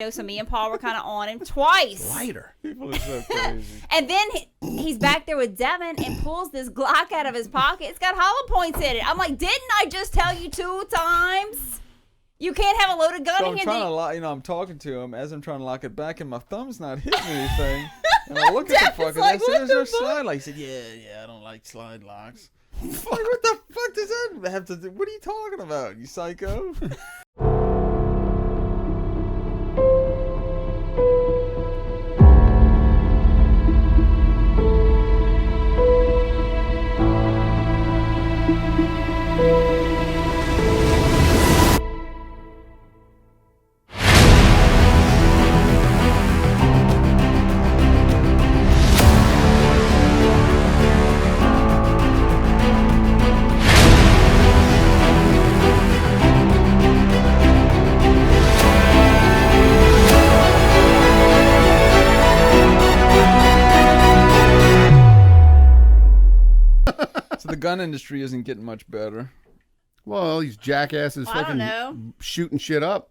So me and Paul were kind of on him twice. Lighter. People are so crazy. And then he's back there with Devin and pulls this Glock out of his pocket. It's got hollow points in it. I'm like, didn't I just tell you 2 times? You can't have a loaded gun So in I'm your trying to lock, I'm talking to him as I'm trying to lock it back, and my thumb's not hitting anything. And I look at the fucker, like, and I said, what "Is there the a fuck?" slide lock?" He said, "Yeah, I don't like slide locks." Like, what the fuck does that have to do? What are you talking about, you psycho? So the gun industry isn't getting much better. Well, these jackasses I don't fucking know. shooting shit up.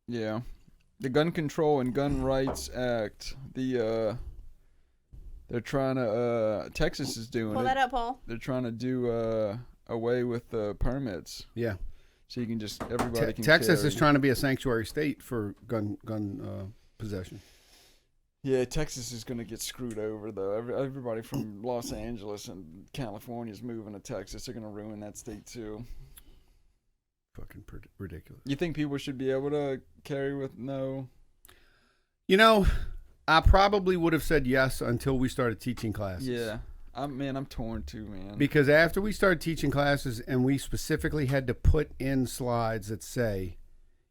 Yeah. The Gun Control and Gun Rights Act, they're trying to, Texas is doing Pull it. that up, Paul. They're trying to do away with permits. Yeah. So you can just, everybody can Texas carry. is trying to be a sanctuary state for gun possession. Yeah, Texas is going to get screwed over, though. Everybody from Los Angeles and California is moving to Texas. They're going to ruin that state, too. Fucking ridiculous. You think people should be able to carry with no? You know, I probably would have said yes until we started teaching classes. Yeah. I'm torn, too, man. Because after we started teaching classes and we specifically had to put in slides that say,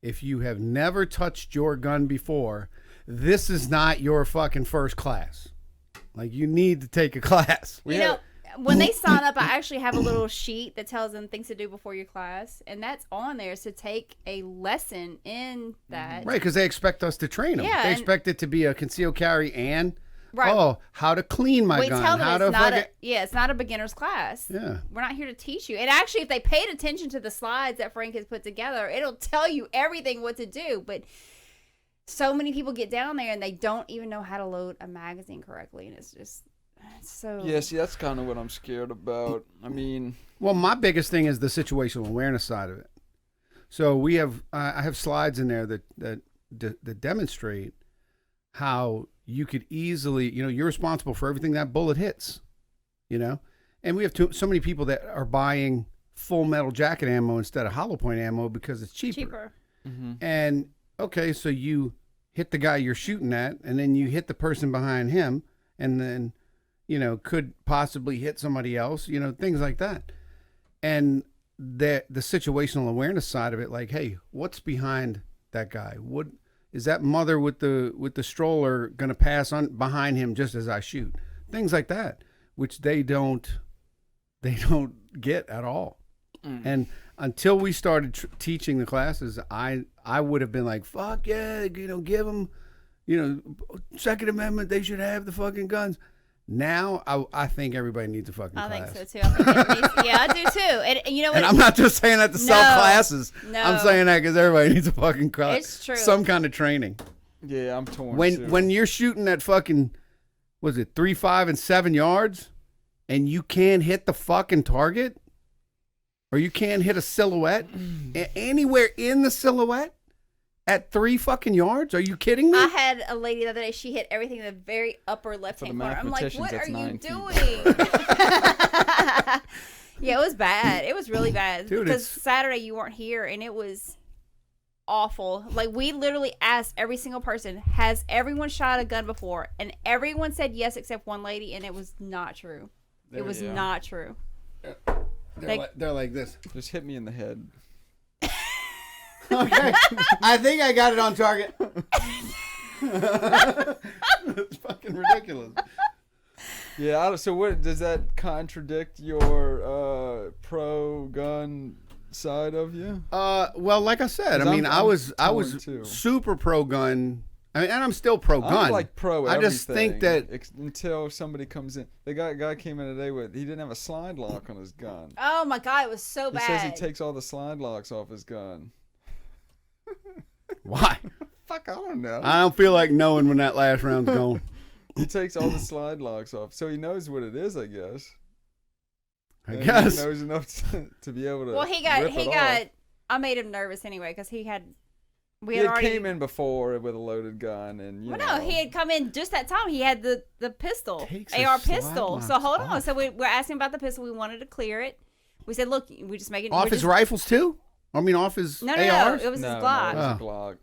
if you have never touched your gun before, this is not your fucking first class. Like, you need to take a class. You know, when they sign up, I actually have a little sheet that tells them things to do before your class, and that's on there. So take a lesson in that. Right, because they expect us to train them. Yeah, they and- expect it to be a conceal carry and, Right. how to clean my We gun. tell how them to it's not fucking... it's not a beginner's class. Yeah. We're not here to teach you. And actually, if they paid attention to the slides that Frank has put together, it'll tell you everything what to do. But so many people get down there and they don't even know how to load a magazine correctly, and it's so. Yeah, see, that's kind of what I'm scared about. I mean, Well, my biggest thing is the situational awareness side of it. So we have, I have slides in there that demonstrate how you could easily, you're responsible for everything that bullet hits, and we have so many people that are buying full metal jacket ammo instead of hollow point ammo because it's cheaper. And okay, so you hit the guy you're shooting at, and then you hit the person behind him, and then could possibly hit somebody else, things like that. And the situational awareness side of it, like, hey, what's behind that guy? What is that mother with the stroller going to pass on behind him just as I shoot? Things like that, which they don't get at all. And until we started teaching the classes, I would have been like, fuck yeah, give them, Second Amendment, they should have the fucking guns. Now, I think everybody needs a fucking class. I think so too. I think it needs, yeah, I do too. And you know what? And I'm not just saying that to sell classes. No. I'm saying that because everybody needs a fucking class. It's true. Some kind of training. yeah, I'm torn. too. When you're shooting at fucking, was it 3, 5, and 7 yards, and you can't hit the fucking target, or you can't hit a silhouette anywhere in the silhouette at 3 fucking yards? Are you kidding me? I had a lady the other day. She hit everything in the very upper left-hand the corner. I'm like, mathematicians, what that's are you 9 feet. doing? Yeah, it was bad. It was really bad. Dude, because it's- Saturday you weren't here, and it was awful. Like, we literally asked every single person, has everyone shot a gun before? And everyone said yes except one lady, and it was not true. It was Yeah. not true. They're like this. Just hit me in the head. Okay. I think I got it on target. It's fucking ridiculous. Yeah, so what does that contradict your pro-gun side of you? Well, like I said, 'Cause I mean, I'm I was torn, too. super pro gun. I mean, and I'm still pro gun. I'm like pro everything. I just think that until somebody comes in. The guy came in today with, he didn't have a slide lock on his gun. Oh, my God. It was so He bad. says he takes all the slide locks off his gun. why? fuck? I don't know. I don't feel like knowing when that last round's going. He takes all the slide locks off, so he knows what it is, I guess. I And guess. he knows enough to be able to. Well, he got. I made him nervous anyway because he had. He had came in before with a loaded gun, and no, he had come in just that time. He had the pistol, Takes AR the pistol. slide So hold on. locks So we're asking about the pistol. We wanted to clear it. We said, look, we just make it Off his rifles too? I mean, off his No, ARs? it was his no, Glock. it was a Glock.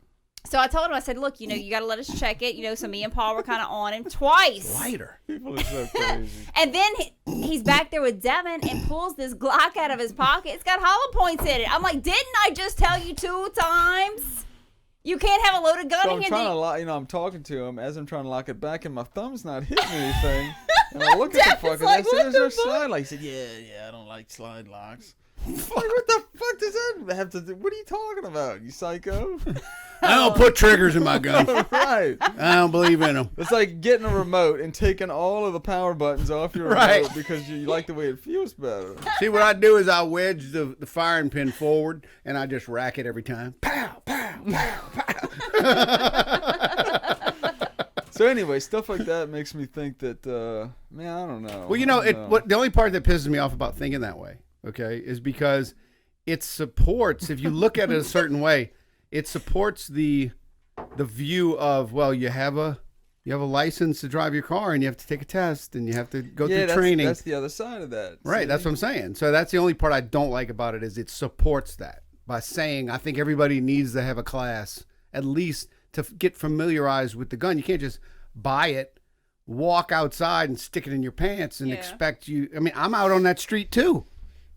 So I told him, I said, look, you got to let us check it. So me and Paul were kind of on him twice. Lighter. People are so crazy. And then he's back there with Devin and pulls this Glock out of his pocket. It's got hollow points in it. I'm like, didn't I just tell you 2 times? You can't have a loaded gun So in I'm here. trying to lock, I'm talking to him as I'm trying to lock it back, and my thumb's not hitting anything. And I look at the fucker, like, and I said, what "There's the no fuck?" slide lock." He said, "Yeah, I don't like slide locks." Like, what the fuck does that have to do? What are you talking about, you psycho? I don't put triggers in my gun. Right. I don't believe in them. It's like getting a remote and taking all of the power buttons off your Right. remote because you like the way it feels better. See, what I do is I wedge the firing pin forward, and I just rack it every time. Pow, pow, pow, pow. So anyway, stuff like that makes me think that, man, I don't know. Well, the only part that pisses me off about thinking that way, okay, is because it supports, if you look at it a certain way, it supports the view of, well, you have a license to drive your car, and you have to take a test, and you have to go through training. That's the other side of that. Right, see? that's what I'm saying. So that's the only part I don't like about it is it supports that by saying I think everybody needs to have a class at least to get familiarized with the gun. You can't just buy it, walk outside and stick it in your pants and expect you. I mean, I'm out on that street too.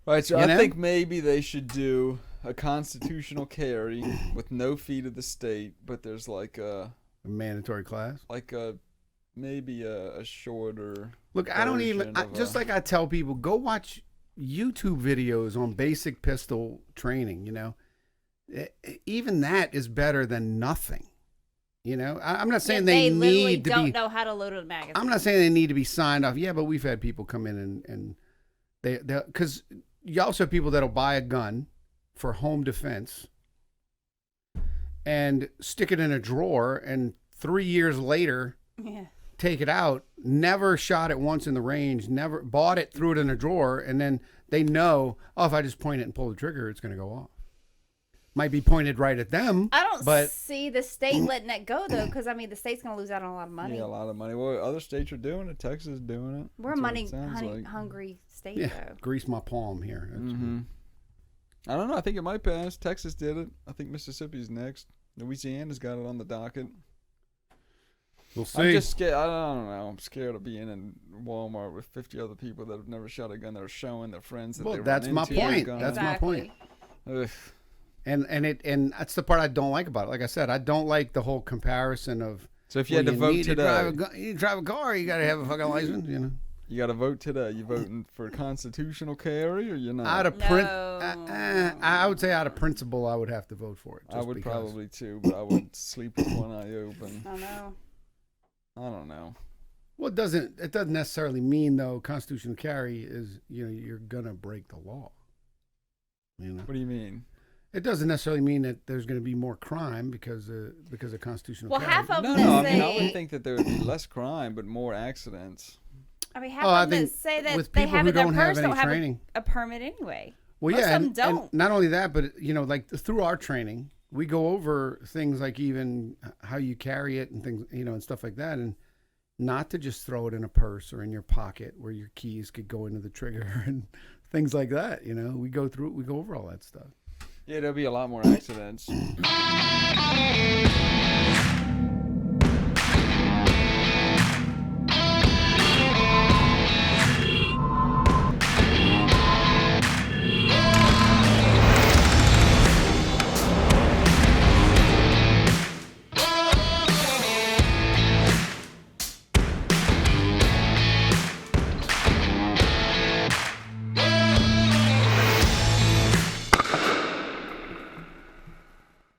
Right, so You I know? think maybe they should do a constitutional carry with no fee to the state, but there's like a mandatory class. Maybe a shorter. Look, I don't even like I tell people, go watch YouTube videos on basic pistol training. Even that is better than nothing. I'm not saying they need to don't know how to load a magazine. I'm not saying they need to be signed off. Yeah, but we've had people come in and they because you also have people that'll buy a gun for home defense and stick it in a drawer, and 3 years later take it out, never shot it once in the range, never bought it, threw it in a drawer, and then they know, if I just point it and pull the trigger, it's going to go off. Might be pointed right at them. I don't see the state letting that go, though, because, the state's going to lose out on a lot of money. Yeah, a lot of money. Well, other states are doing it. Texas is doing it. We're a money-hungry state, though. Grease my palm here. Mm-hmm. I don't know. I think it might pass. Texas did it. I think Mississippi's next. Louisiana's got it on the docket. We'll see. I'm just scared. I don't know. I'm scared of being in Walmart with 50 other people that have never shot a gun that are showing their friends that they run that's my into point. a gun. That's my point. Ugh. And that's the part I don't like about it. Like I said, I don't like the whole comparison of. So if you had to vote today, you drive a car, you got to have a fucking license. You got to vote today. You voting for constitutional carry or you're not? Out of I would say out of principle, I would have to vote for it. I would probably too, but I would sleep with one eye open. I don't know. Well, it doesn't necessarily mean though constitutional carry is you're gonna break the law. What do you mean? It doesn't necessarily mean that there's going to be more crime because of constitutional carry. Well, half of them say... I would think that there would be less crime, but more accidents. Half of them say that with they people have who it, their don't have purse any don't have training. a permit anyway. Well, Most yeah, of them don't. And not only that, but like through our training, we go over things like even how you carry it and things, and stuff like that, and not to just throw it in a purse or in your pocket where your keys could go into the trigger and things like that. We go over all that stuff. Yeah, there'll be a lot more accidents.